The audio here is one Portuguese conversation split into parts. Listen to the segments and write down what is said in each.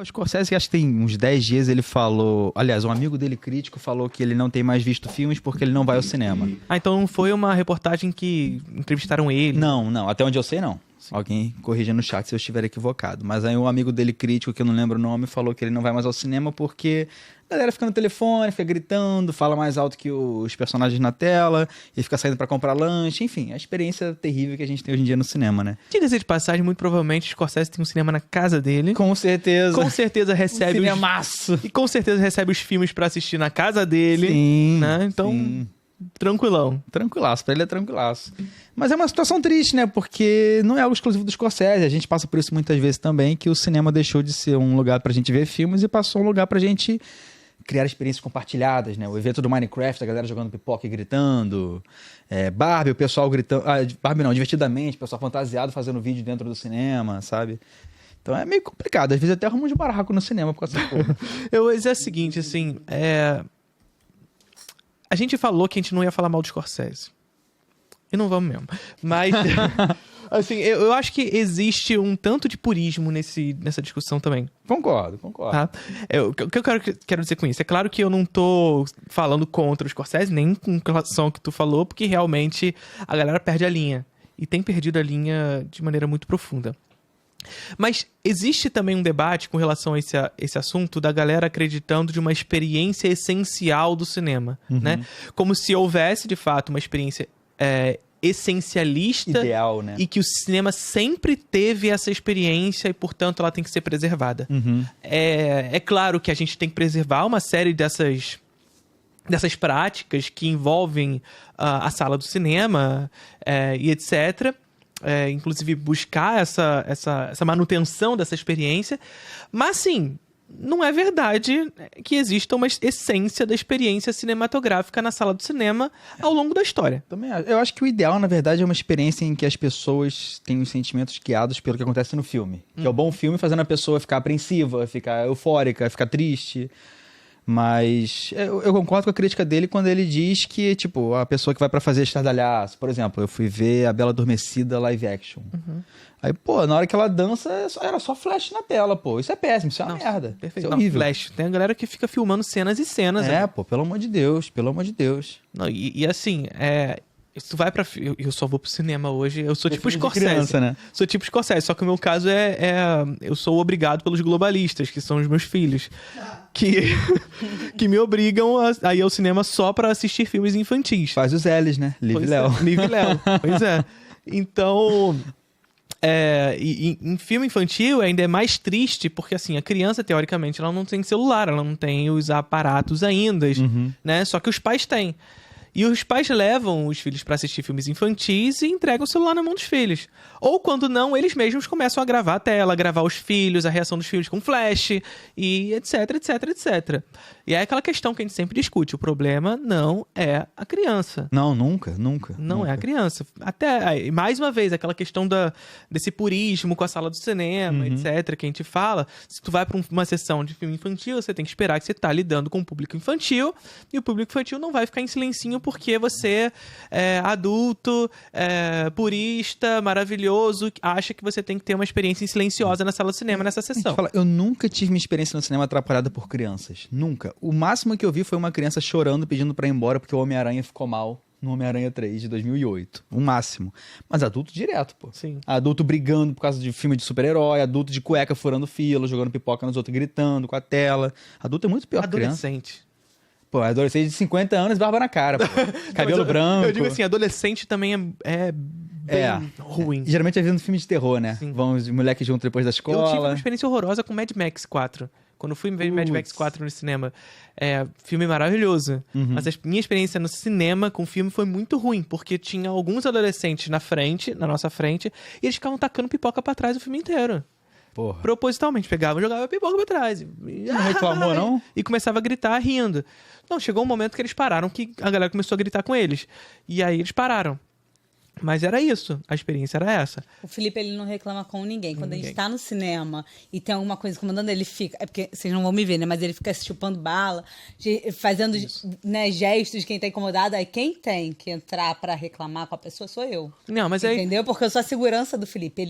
O Scorsese, acho que tem uns 10 dias, ele falou... Aliás, um amigo dele crítico falou que ele não tem mais visto filmes porque ele não vai ao cinema. Então não foi uma reportagem que entrevistaram ele? Não. Até onde eu sei, não. Sim. Alguém corrija no chat se eu estiver equivocado. Mas aí um amigo dele crítico, que eu não lembro o nome, falou que ele não vai mais ao cinema porque a galera fica no telefone, fica gritando, fala mais alto que os personagens na tela, e fica saindo pra comprar lanche. Enfim, a experiência terrível que a gente tem hoje em dia no cinema, né? Diga-se de passagem, muito provavelmente o Scorsese tem um cinema na casa dele. Com certeza. Com certeza recebe cinemaço. E com certeza recebe os filmes pra assistir na casa dele. Sim, né? Então... sim. Tranquilão. Tranquilaço, pra ele é tranquilaço. Mas é uma situação triste, né? Porque não é algo exclusivo do Scorsese. A gente passa por isso muitas vezes também, que o cinema deixou de ser um lugar pra gente ver filmes e passou um lugar pra gente criar experiências compartilhadas, né? O evento do Minecraft, a galera jogando pipoca e gritando. Barbie, o pessoal gritando... Barbie não, divertidamente, o pessoal fantasiado fazendo vídeo dentro do cinema, sabe? Então é meio complicado. Às vezes até arrumam de barraco no cinema por causa dessa porra. É o seguinte, assim... A gente falou que a gente não ia falar mal do Scorsese. E não vamos mesmo. Mas, assim, eu acho que existe um tanto de purismo nessa discussão também. Concordo. Tá? O que eu quero dizer com isso? É claro que eu não tô falando contra o Scorsese, nem com relação ao que tu falou, porque realmente a galera perde a linha. E tem perdido a linha de maneira muito profunda. Mas existe também um debate com relação a esse assunto da galera acreditando de uma experiência essencial do cinema, né? Como se houvesse, de fato, uma experiência essencialista... Ideal, né? E que o cinema sempre teve essa experiência e, portanto, ela tem que ser preservada. É claro que a gente tem que preservar uma série dessas práticas que envolvem a sala do cinema e etc., inclusive buscar essa manutenção dessa experiência, mas sim, não é verdade que exista uma essência da experiência cinematográfica na sala do cinema ao longo da história. Também eu acho que o ideal, na verdade, é uma experiência em que as pessoas têm os sentimentos guiados pelo que acontece no filme. Que é o bom filme fazendo a pessoa ficar apreensiva, ficar eufórica, ficar triste. Mas eu concordo com a crítica dele quando ele diz que, tipo, a pessoa que vai pra fazer estardalhaço, por exemplo, eu fui ver a Bela Adormecida live action. Aí, pô, na hora que ela dança, era só flash na tela, pô. Isso é péssimo, isso é uma merda. Perfeito. Isso é horrível. Flash. Tem a galera que fica filmando cenas e cenas. Pô, pelo amor de Deus, pelo amor de Deus. Não, e assim, se tu vai pra... Eu só vou pro cinema hoje, eu sou tipo Scorsese. Criança, né? Sou tipo Scorsese, só que o meu caso eu sou obrigado pelos globalistas, que são os meus filhos. Que me obrigam a ir ao cinema só pra assistir filmes infantis. Faz os L's, né? Live Léo. Live Léo, pois é. Então... em filme infantil ainda é mais triste, porque assim, a criança, teoricamente, ela não tem celular, ela não tem os aparatos ainda, né? Só que os pais têm. E os pais levam os filhos pra assistir filmes infantis e entregam o celular na mão dos filhos. Ou quando não, eles mesmos começam a gravar a tela, gravar os filhos, a reação dos filhos com flash, e etc, etc, etc. E é aquela questão que a gente sempre discute. O problema não é a criança. Não, nunca. Não é a criança. Até, mais uma vez, aquela questão desse purismo com a sala do cinema, etc, que a gente fala. Se tu vai pra uma sessão de filme infantil, você tem que esperar que você tá lidando com o público infantil, e o público infantil não vai ficar em silencinho porque você é adulto, purista, maravilhoso, acha que você tem que ter uma experiência silenciosa na sala do cinema nessa sessão. Eu nunca tive uma experiência no cinema atrapalhada por crianças. Nunca. O máximo que eu vi foi uma criança chorando, pedindo pra ir embora porque o Homem-Aranha ficou mal no Homem-Aranha 3 de 2008. O máximo. Mas adulto direto, pô. Sim. Adulto brigando por causa de filme de super-herói, adulto de cueca furando fila, jogando pipoca nos outros, gritando com a tela. Adulto é muito pior que criança. Adolescente. Pô, adolescente de 50 anos, barba na cara, pô. Cabelo branco. Eu digo assim, adolescente também é bem ruim. Geralmente é vendo filme de terror, né? Sim. Vão os moleques juntos depois da escola. Eu tive uma experiência horrorosa com Mad Max 4. Quando eu fui ver Mad Max 4 no cinema. Filme maravilhoso. Mas a minha experiência no cinema com o filme foi muito ruim, porque tinha alguns adolescentes na nossa frente, e eles ficavam tacando pipoca pra trás o filme inteiro. Porra. Propositalmente, pegava e jogava a pipoca pra trás. Não reclamou, não? E começava a gritar rindo. Não, chegou um momento que eles pararam, que a galera começou a gritar com eles. E aí eles pararam. Mas era isso, a experiência era essa. O Felipe, ele não reclama com ninguém. Quando a Ninguém. gente tá no cinema e tem alguma coisa incomodando, ele fica... É porque vocês não vão me ver, né? Mas ele fica chupando bala, fazendo, né, gestos de quem tá incomodado. Aí quem tem que entrar pra reclamar com a pessoa sou eu. Não, mas aí... Entendeu? Porque eu sou a segurança do Felipe.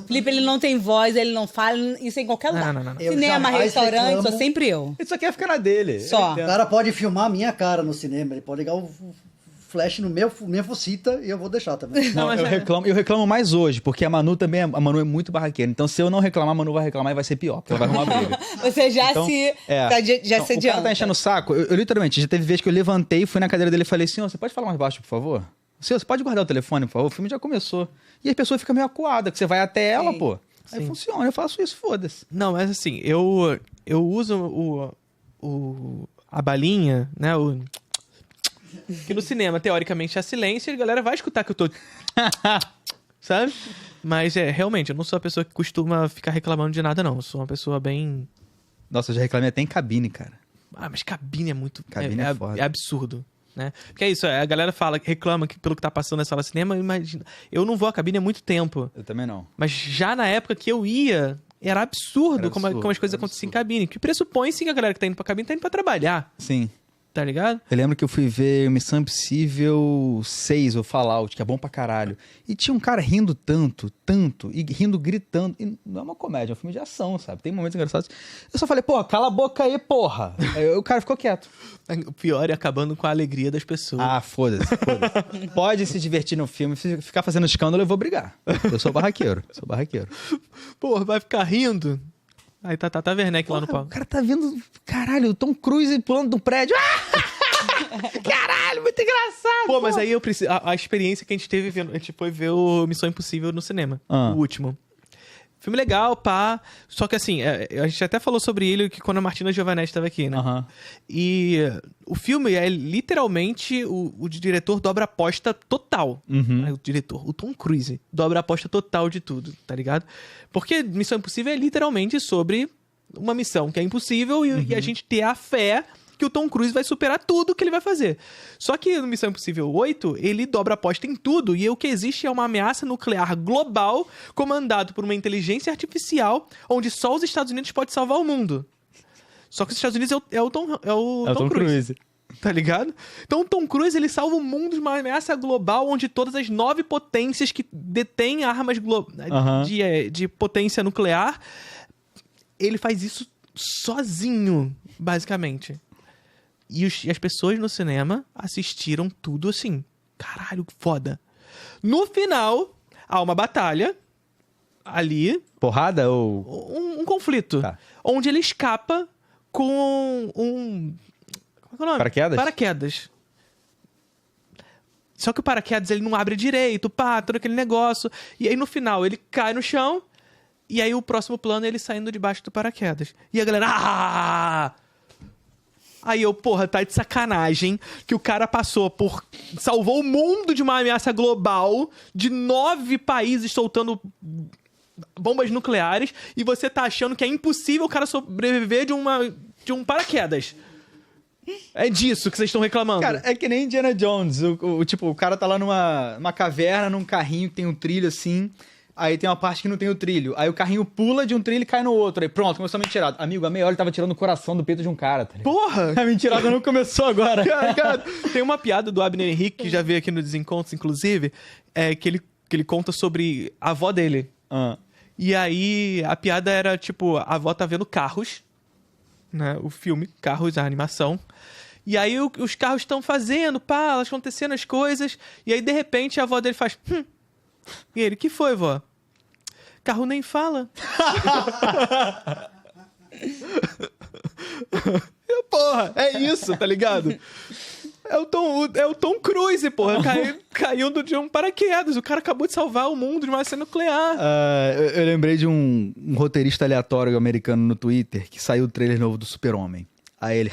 Felipe, ele não tem voz, ele não fala, isso é em qualquer lugar. Não. Eu Cinema, jamais restaurante, reclamo. sou sempre eu. Isso aqui é ficar na dele. Só. O cara pode filmar a minha cara no cinema, ele pode ligar o flash no minha focita e eu vou deixar também. Não, mas eu reclamo mais hoje, porque a Manu é muito barraqueira. Então, se eu não reclamar, a Manu vai reclamar e vai ser pior, porque ela vai arrumar briga. Você já Então, já Então, se o cara adianta. tá enchendo o saco. Eu literalmente, já teve vez que eu levantei, fui na cadeira dele e falei, senhor, você pode falar mais baixo, por favor? Senhor, você pode guardar o telefone, por favor? O filme já começou. E a pessoa fica meio acuada, que você vai até ela, Sim. pô. Aí Sim. funciona, eu faço isso, foda-se. Não, mas assim, eu uso a balinha, né? Que no cinema, teoricamente, é silêncio e a galera vai escutar que eu tô... Sabe? Mas realmente, eu não sou a pessoa que costuma ficar reclamando de nada, não. Eu sou uma pessoa bem... Nossa, eu já reclamei até em cabine, cara. Ah, mas cabine é muito... Cabine é foda. É absurdo, né? Porque é isso, a galera reclama pelo que tá passando na sala de cinema, imagina... Eu não vou à cabine há muito tempo. Eu também não. Mas já na época que eu ia, era absurdo, Era como absurdo, as coisas era aconteciam em absurdo. cabine. Que pressupõe-se que a galera que tá indo pra cabine tá indo pra trabalhar, Sim. tá ligado? Eu lembro que eu fui ver Missão Impossível 6, o Fallout, que é bom pra caralho. E tinha um cara rindo tanto, e rindo, gritando. E não é uma comédia, é um filme de ação, sabe? Tem momentos engraçados. Eu só falei, pô, cala a boca aí, porra. Aí o cara ficou quieto. O pior é acabando com a alegria das pessoas. Ah, foda-se. Pode se divertir no filme, ficar fazendo escândalo, eu vou brigar. Eu sou barraqueiro. Porra, vai ficar rindo? Aí tá Tata Werneck lá no O palco. cara tá vendo, caralho, o Tom Cruise pulando do prédio. Caralho, muito engraçado. Pô, mas aí eu preciso... A experiência que a gente teve vendo... A gente foi ver o Missão Impossível no cinema. Ah. O último. Filme legal, pá. Só que assim, a gente até falou sobre ele que quando a Martina Giovanetti estava aqui, né? Aham. E o filme é literalmente o diretor dobra a aposta total. Uhum. O diretor, o Tom Cruise, dobra a aposta total de tudo, tá ligado? Porque Missão Impossível é literalmente sobre uma missão que é impossível e a gente ter a fé que o Tom Cruise vai superar tudo que ele vai fazer. Só que no Missão Impossível 8, ele dobra a aposta em tudo e o que existe é uma ameaça nuclear global comandado por uma inteligência artificial onde só os Estados Unidos podem salvar o mundo. Só que os Estados Unidos é o Tom Cruise. Tá ligado? Então o Tom Cruise, ele salva o mundo de uma ameaça global onde todas as 9 potências que detêm armas de potência nuclear, ele faz isso sozinho, basicamente. E as pessoas no cinema assistiram tudo assim. Caralho, que foda. No final, há uma batalha ali, Porrada ou... um conflito, Tá. onde ele escapa com um... Como é que é o nome? Paraquedas? Paraquedas. Só que o paraquedas ele não abre direito, pá, todo aquele negócio. E aí no final ele cai no chão e aí o próximo plano é ele saindo debaixo do paraquedas. E a galera... Ah! Aí eu, porra, tá de sacanagem que o cara salvou o mundo de uma ameaça global de 9 países soltando bombas nucleares e você tá achando que é impossível o cara sobreviver de um paraquedas. É disso que vocês estão reclamando. Cara, é que nem Indiana Jones. Tipo, o cara tá lá numa caverna, num carrinho que tem um trilho assim. Aí tem uma parte que não tem o trilho. Aí o carrinho pula de um trilho e cai no outro. Aí pronto, começou a mentirada. Amigo, a meia hora ele tava tirando o coração do peito de um cara. Tá ligado? Porra! A mentirada não começou agora. Cara, tem uma piada do Abner Henrique, que já veio aqui no Desencontros, inclusive, que ele conta sobre a avó dele. Ah. E aí, a piada era, tipo, a avó tá vendo Carros, né? O filme, Carros, a animação. E aí, os carros estão fazendo, pá, elas acontecendo as coisas. E aí, de repente, a avó dele faz... E ele, que foi, vó? Carro nem fala. Porra, é isso, tá ligado? É o Tom Cruise, porra. Caindo de um paraquedas. O cara acabou de salvar o mundo de uma cena nuclear. Eu lembrei de um roteirista aleatório americano no Twitter que saiu o trailer novo do Super-Homem. Aí ele,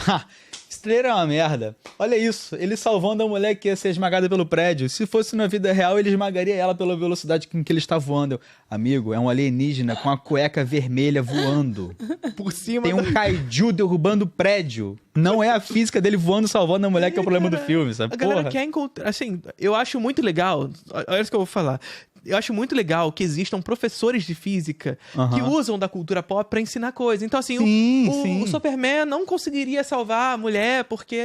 Esse trailer é uma merda. Olha isso, ele salvando a mulher que ia ser esmagada pelo prédio. Se fosse na vida real, ele esmagaria ela pela velocidade com que ele está voando. Amigo, é um alienígena com a cueca vermelha voando. Por cima. Tem um kaiju derrubando o prédio. Não é a física dele voando salvando a mulher que é o problema do filme, sabe? A galera Porra. quer encontrar. Assim, eu acho muito legal. Olha isso que eu vou falar. Eu acho muito legal que existam professores de física que usam da cultura pop pra ensinar coisas. Então, assim, Sim. o Superman não conseguiria salvar a mulher porque.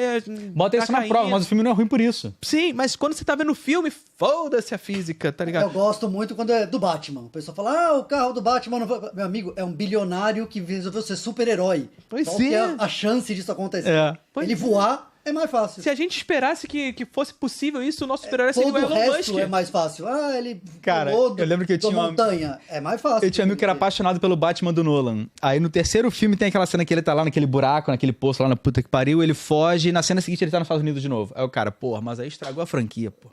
Bota isso na prova, mas o filme não é ruim por isso. Sim, mas quando você tá vendo o filme, foda-se a física, tá ligado? Eu gosto muito quando é do Batman. O pessoal fala, o carro do Batman não vai... Meu amigo, é um bilionário que resolveu ser super-herói. Pois Qual sim. que é a chance disso acontecer? É. Pois Ele voar é mais fácil. Se a gente esperasse que fosse possível isso, o nosso super-herói seria o Todo o Elon resto Musk. é mais fácil. Ele Cara, pulou eu lembro que eu da tinha uma- montanha. É mais fácil. Eu tinha um amigo que era apaixonado pelo Batman do Nolan. Aí no terceiro filme tem aquela cena que ele tá lá naquele buraco, naquele poço lá na puta que pariu, ele foge e na cena seguinte ele tá nos Estados Unidos de novo. Aí o cara, porra, mas aí estragou a franquia, pô.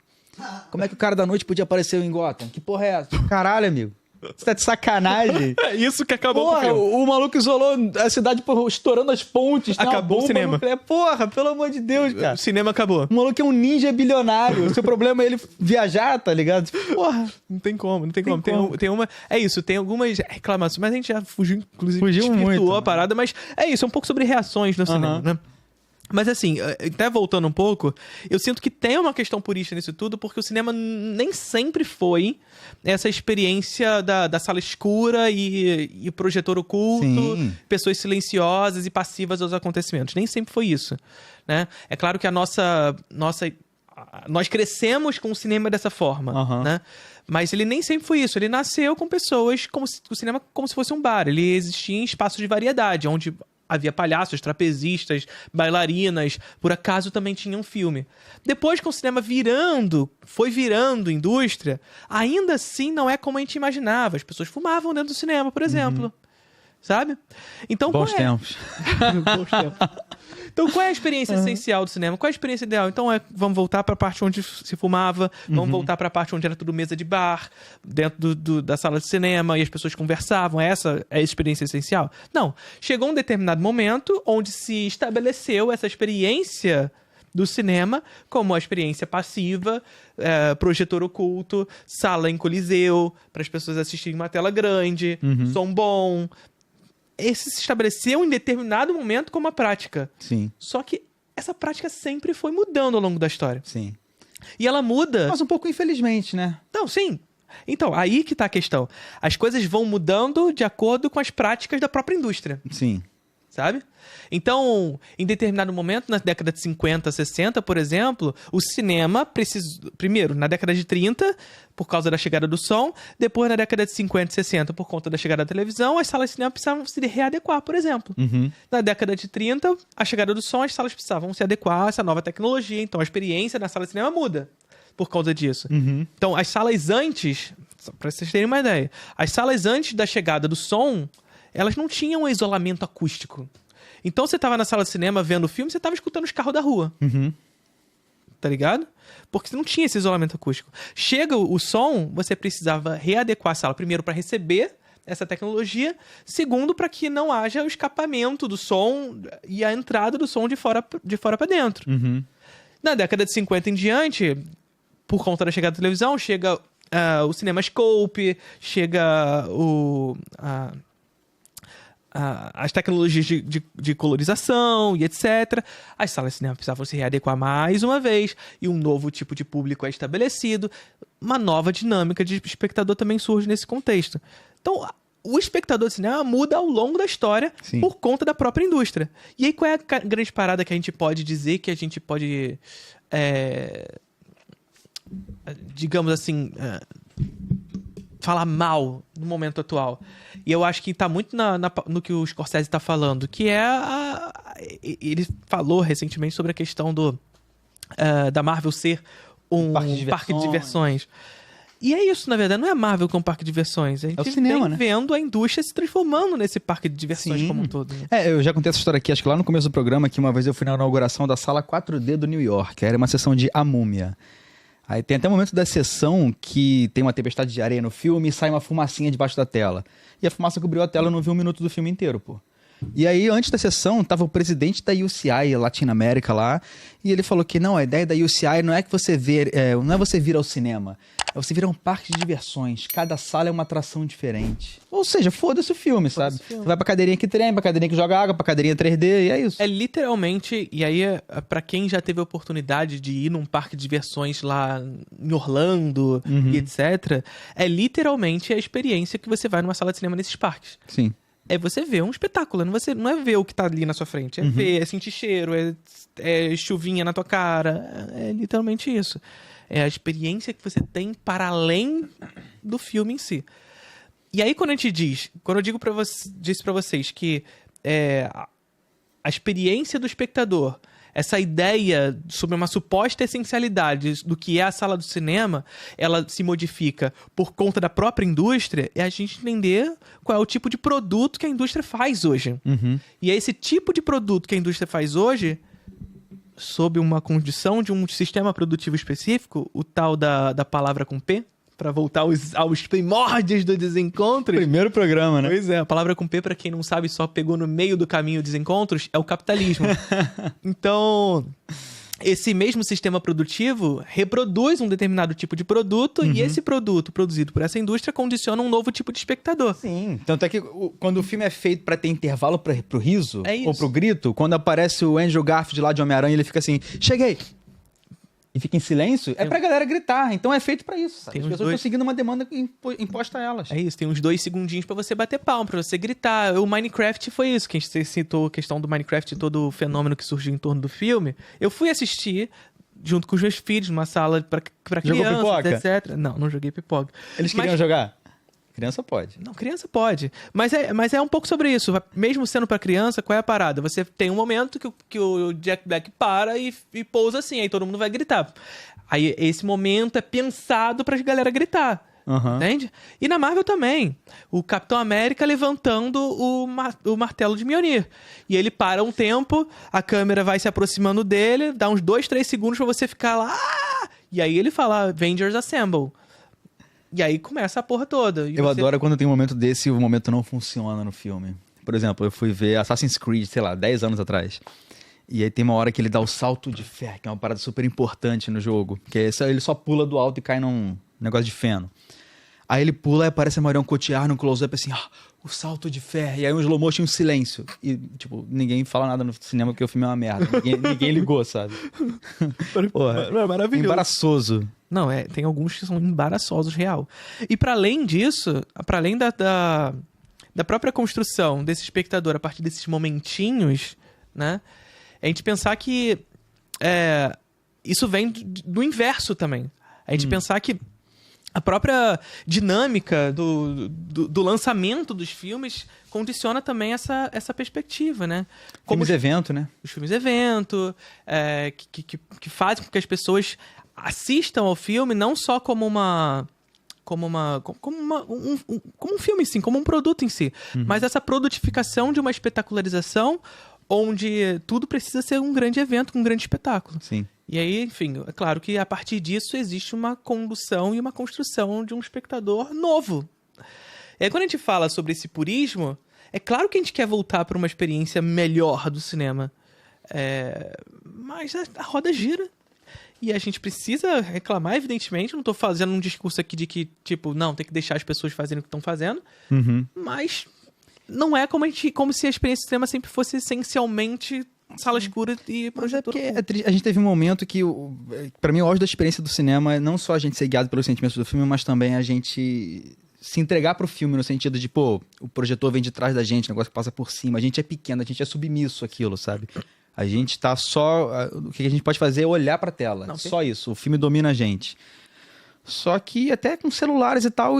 Como é que o cara da noite podia aparecer em Gotham? Que porra é essa? Caralho, amigo. Você tá de sacanagem? É isso que acabou com o Porra, filme. o maluco isolou a cidade porra, estourando as pontes. tem uma Acabou o bomba cinema. nuclear. Porra, pelo amor de Deus, cara. O cinema acabou. O maluco é um ninja bilionário. O seu problema é ele viajar, tá ligado? Porra. Não tem como, não tem como. como. Tem uma. É isso, tem algumas reclamações, mas a gente já fugiu, inclusive, Fugiu desvirtuou muito, a né? parada, mas é isso, é um pouco sobre reações no cinema, né? Mas assim, até voltando um pouco, eu sinto que tem uma questão purista nisso tudo, porque o cinema nem sempre foi essa experiência da sala escura e projetor oculto, Sim. pessoas silenciosas e passivas aos acontecimentos. Nem sempre foi isso, né? É claro que nós crescemos com o cinema dessa forma, né? Mas ele nem sempre foi isso. Ele nasceu com pessoas o cinema como se fosse um bar. Ele existia em espaços de variedade, onde havia palhaços, trapezistas, bailarinas. Por acaso também tinha um filme. Depois que o cinema foi virando indústria, ainda assim não é como a gente imaginava. As pessoas fumavam dentro do cinema, por exemplo. Sabe? Então, Bons tempos. Bons tempos. Então, qual é a experiência essencial do cinema? Qual é a experiência ideal? Então, vamos voltar para a parte onde se fumava, vamos voltar para a parte onde era tudo mesa de bar, dentro da sala de cinema, e as pessoas conversavam. Essa é a experiência essencial? Não. Chegou um determinado momento onde se estabeleceu essa experiência do cinema como a experiência passiva, projetor oculto, sala em coliseu, para as pessoas assistirem uma tela grande, som bom. Esse se estabeleceu em determinado momento como a prática. Sim, Só que essa prática sempre foi mudando ao longo da história. sim. E ela muda... Mas um pouco infelizmente, né? Não, sim. Então, aí que tá a questão. As coisas vão mudando de acordo com as práticas da própria indústria, Sim. sabe? Então, em determinado momento, na década de 50, 60, por exemplo, o cinema precisou... Primeiro, na década de 30, por causa da chegada do som. Depois, na década de 50 e 60, por conta da chegada da televisão, as salas de cinema precisavam se readequar, por exemplo. Na década de 30, a chegada do som, as salas precisavam se adequar a essa nova tecnologia. Então, a experiência na sala de cinema muda por causa disso. Então, as salas antes... Só pra vocês terem uma ideia. As salas antes da chegada do som, elas não tinham isolamento acústico. Então, você tava na sala de cinema vendo o filme, você tava escutando os carros da rua. Tá ligado? Porque você não tinha esse isolamento acústico. Chega o som, você precisava readequar a sala. Primeiro, para receber essa tecnologia. Segundo, para que não haja o escapamento do som e a entrada do som de fora para dentro. Na década de 50 em diante, por conta da chegada da televisão, chega o CinemaScope, chega as tecnologias de colorização e etc. As salas de cinema precisavam se readequar mais uma vez e um novo tipo de público é estabelecido. Uma nova dinâmica de espectador também surge nesse contexto. Então, o espectador de cinema muda ao longo da história Sim. por conta da própria indústria. E aí, qual é a grande parada que a gente pode dizer, que a gente pode, digamos assim, falar mal no momento atual? E eu acho que tá muito no que o Scorsese tá falando, que é ele falou recentemente sobre a questão da Marvel ser um parque de diversões. E é isso, na verdade, não é a Marvel que é um parque de diversões. A gente o cinema, vem né? vendo a indústria se transformando nesse parque de diversões Sim. como um todo. Né? Eu já contei essa história aqui, acho que lá no começo do programa, que uma vez eu fui na inauguração da sala 4D do New York. Era uma sessão de A Múmia. Aí tem até um momento da sessão que tem uma tempestade de areia no filme e sai uma fumacinha debaixo da tela. E a fumaça cobriu a tela, eu não vi um minuto do filme inteiro, pô. E aí, antes da sessão, tava o presidente da UCI Latinoamérica lá, e ele falou que não, a ideia da UCI não é que você não é você vir ao cinema, é você vir a um parque de diversões. Cada sala é uma atração diferente. Ou seja, foda-se o filme, sabe? Você vai pra cadeirinha que trem, pra cadeirinha que joga água, pra cadeirinha 3D, e é isso. É literalmente, e aí pra quem já teve a oportunidade de ir num parque de diversões lá em Orlando e etc, é literalmente a experiência que você vai numa sala de cinema nesses parques. Sim. É você ver um espetáculo, não é ver o que tá ali na sua frente, é ver, é sentir cheiro, é chuvinha na tua cara, é literalmente isso. É a experiência que você tem para além do filme em si. E aí quando eu digo disse pra vocês que a experiência do espectador, essa ideia sobre uma suposta essencialidade do que é a sala do cinema, ela se modifica por conta da própria indústria, é a gente entender qual é o tipo de produto que a indústria faz hoje. E é esse tipo de produto que a indústria faz hoje, sob uma condição de um sistema produtivo específico, o tal da palavra com P, para voltar aos primórdios do Desencontros. Primeiro programa, né? Pois é, a palavra com P, pra quem não sabe, só pegou no meio do caminho Desencontros, é o capitalismo. Então, esse mesmo sistema produtivo reproduz um determinado tipo de produto e esse produto produzido por essa indústria condiciona um novo tipo de espectador. Sim, tanto é que quando o filme é feito pra ter intervalo pro riso É isso. ou pro grito, quando aparece o Andrew Garfield lá de Homem-Aranha, ele fica assim, cheguei! E fica em silêncio, é pra galera gritar. Então é feito pra isso, sabe? As pessoas estão seguindo uma demanda imposta a elas. É isso, tem uns 2 segundinhos pra você bater palma, pra você gritar. O Minecraft foi isso, que a gente citou a questão do Minecraft e todo o fenômeno que surgiu em torno do filme. Eu fui assistir junto com os meus filhos numa sala pra Jogou crianças, pipoca? etc. Não joguei pipoca. Eles queriam jogar? Criança pode. Não, criança pode. Mas é um pouco sobre isso. Mesmo sendo pra criança, qual é a parada? Você tem um momento que o Jack Black para e pousa assim, aí todo mundo vai gritar. Aí esse momento é pensado pra galera gritar. Entende? E na Marvel também. O Capitão América levantando o martelo de Mjolnir. E ele para um tempo, a câmera vai se aproximando dele, dá uns 2, 3 segundos pra você ficar lá. E aí ele fala, Avengers Assemble. E aí começa a porra toda. Eu adoro quando tem um momento desse e o momento não funciona no filme. Por exemplo, eu fui ver Assassin's Creed, sei lá, 10 anos atrás. E aí tem uma hora que ele dá o salto de fé, que é uma parada super importante no jogo. Que é ele só pula do alto e cai num negócio de feno. Aí ele pula e aparece a Marion Cotillard no close-up assim, o salto de fé. E aí um slow motion e um silêncio. E, tipo, ninguém fala nada no cinema porque o filme é uma merda. Ninguém ligou, sabe? Porra, É maravilhoso. embaraçoso. Não, tem alguns que são embaraçosos, real. E pra além disso, pra além da própria construção desse espectador a partir desses momentinhos, né? A gente pensar que isso vem do inverso também. A gente pensar que a própria dinâmica do lançamento dos filmes condiciona também essa perspectiva, né? Filmes evento, né? Os filmes evento, que fazem com que as pessoas assistam ao filme não só como um filme em si, como um produto em si, mas essa produtificação de uma espetacularização onde tudo precisa ser um grande evento, um grande espetáculo. Sim. E aí, enfim, é claro que a partir disso existe uma condução e uma construção de um espectador novo. E aí, quando a gente fala sobre esse purismo, é claro que a gente quer voltar para uma experiência melhor do cinema. Mas a roda gira. E a gente precisa reclamar, evidentemente. Eu não tô fazendo um discurso aqui de que, tipo, não, tem que deixar as pessoas fazerem o que estão fazendo. Mas não é como se a experiência do cinema sempre fosse essencialmente sala escura e projetor. Mas é porque a gente teve um momento que, pra mim, o auge da experiência do cinema é não só a gente ser guiado pelos sentimentos do filme, mas também a gente se entregar pro filme no sentido de, pô, o projetor vem de trás da gente, o negócio que passa por cima. A gente é pequeno, a gente é submisso àquilo, sabe? A gente tá só... O que a gente pode fazer é olhar pra tela. Não, só isso. O filme domina a gente. Só que até com celulares e tal,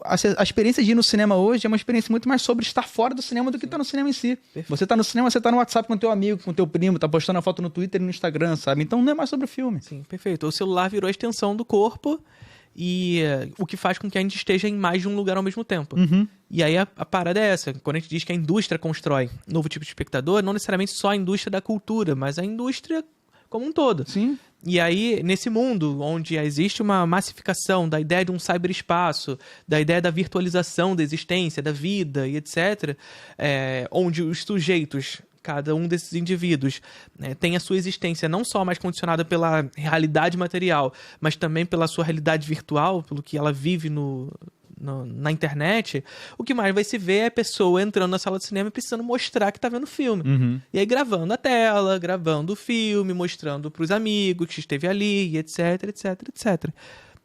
a experiência de ir no cinema hoje é uma experiência muito mais sobre estar fora do cinema do que estar no cinema em si. Perfeito. Você tá no cinema, você tá no WhatsApp com teu amigo, com teu primo, tá postando a foto no Twitter e no Instagram, sabe? Então não é mais sobre o filme. Sim, perfeito. O celular virou a extensão do corpo e o que faz com que a gente esteja em mais de um lugar ao mesmo tempo. E aí a parada é essa. Quando a gente diz que a indústria constrói um novo tipo de espectador, não necessariamente só a indústria da cultura, mas a indústria como um todo. Sim. E aí, nesse mundo onde existe uma massificação da ideia de um cyberespaço, da ideia da virtualização da existência, da vida e etc., onde os sujeitos, cada um desses indivíduos, tem a sua existência não só mais condicionada pela realidade material, mas também pela sua realidade virtual, pelo que ela vive na internet, o que mais vai se ver é a pessoa entrando na sala de cinema e precisando mostrar que tá vendo filme. Uhum. E aí gravando a tela, gravando o filme, mostrando pros amigos que esteve ali, e etc, etc, etc.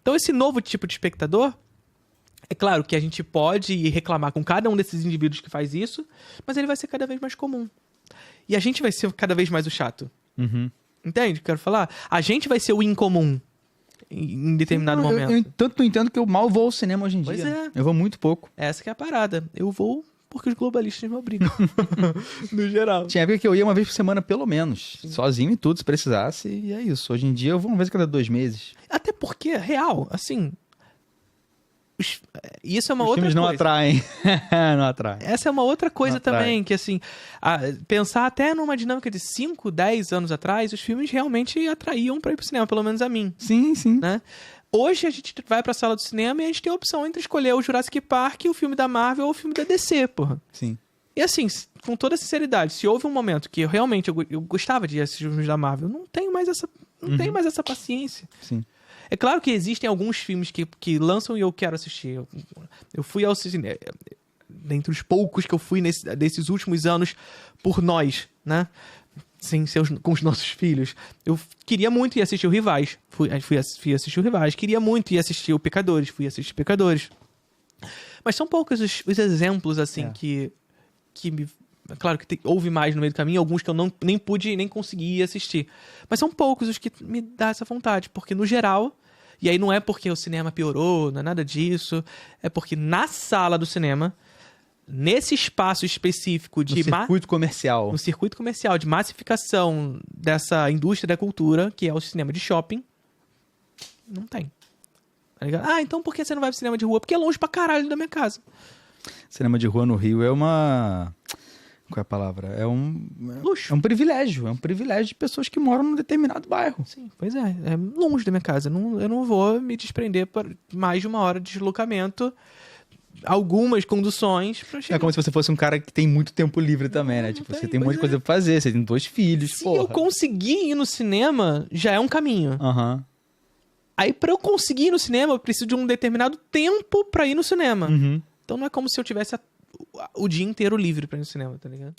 Então esse novo tipo de espectador, é claro que a gente pode reclamar com cada um desses indivíduos que faz isso, mas ele vai ser cada vez mais comum. E a gente vai ser cada vez mais o chato. Uhum. Entende o que eu quero falar? A gente vai ser o incomum em determinado momento. Eu tanto não entendo que eu mal vou ao cinema hoje em Pois dia. é. Eu vou muito pouco. Essa que é a parada. Eu vou porque os globalistas me obrigam. No geral. Tinha época que eu ia uma vez por semana, pelo menos. Sozinho e tudo, se precisasse. E é isso. Hoje em dia eu vou uma vez a cada 2 meses. Até porque, real, assim... Isso é uma Os outra filmes não coisa. atraem. Não atraem. Essa é uma outra coisa Não atrai. também, que assim, pensar até numa dinâmica de 5, 10 anos atrás, os filmes realmente atraíam pra ir pro cinema, pelo menos a mim, Sim, sim. né? Hoje a gente vai pra sala do cinema e a gente tem a opção entre escolher o Jurassic Park, o filme da Marvel ou o filme da DC, porra. Sim. E assim, com toda sinceridade, se houve um momento que eu gostava de assistir os filmes da Marvel, não tenho mais essa paciência. Sim. É claro que existem alguns filmes que lançam e eu quero assistir. Eu fui ao cinema, dentre os poucos que eu fui desses últimos anos por nós, né? Com os nossos filhos. Eu queria muito ir assistir o Rivais. Fui assistir o Rivais. Queria muito ir assistir o Pecadores. Fui assistir Pecadores. Mas são poucos os exemplos, assim, que me... Claro que houve mais no meio do caminho, alguns que eu nem pude nem consegui assistir. Mas são poucos os que me dá essa vontade, porque no geral, e aí não é porque o cinema piorou, não é nada disso, é porque na sala do cinema, nesse espaço específico de... No circuito comercial. No circuito comercial, de massificação dessa indústria da cultura, que é o cinema de shopping, não tem. Tá ligado? Então por que você não vai pro cinema de rua? Porque é longe pra caralho da minha casa. Cinema de rua no Rio é uma... Qual é a palavra? Luxo. É um privilégio. É um privilégio de pessoas que moram num determinado bairro. Sim, pois é. É longe da minha casa. Eu não vou me desprender por mais de 1 hora de deslocamento, algumas conduções pra chegar. É como se você fosse um cara que tem muito tempo livre também, né? Tipo, você tem um monte de coisa pra fazer, você tem 2 filhos, Se porra. eu conseguir ir no cinema, já é um caminho. Aham. Aí pra eu conseguir ir no cinema, eu preciso de um determinado tempo pra ir no cinema. Uhum. Então não é como se eu tivesse o dia inteiro livre pra ir no cinema, tá ligado?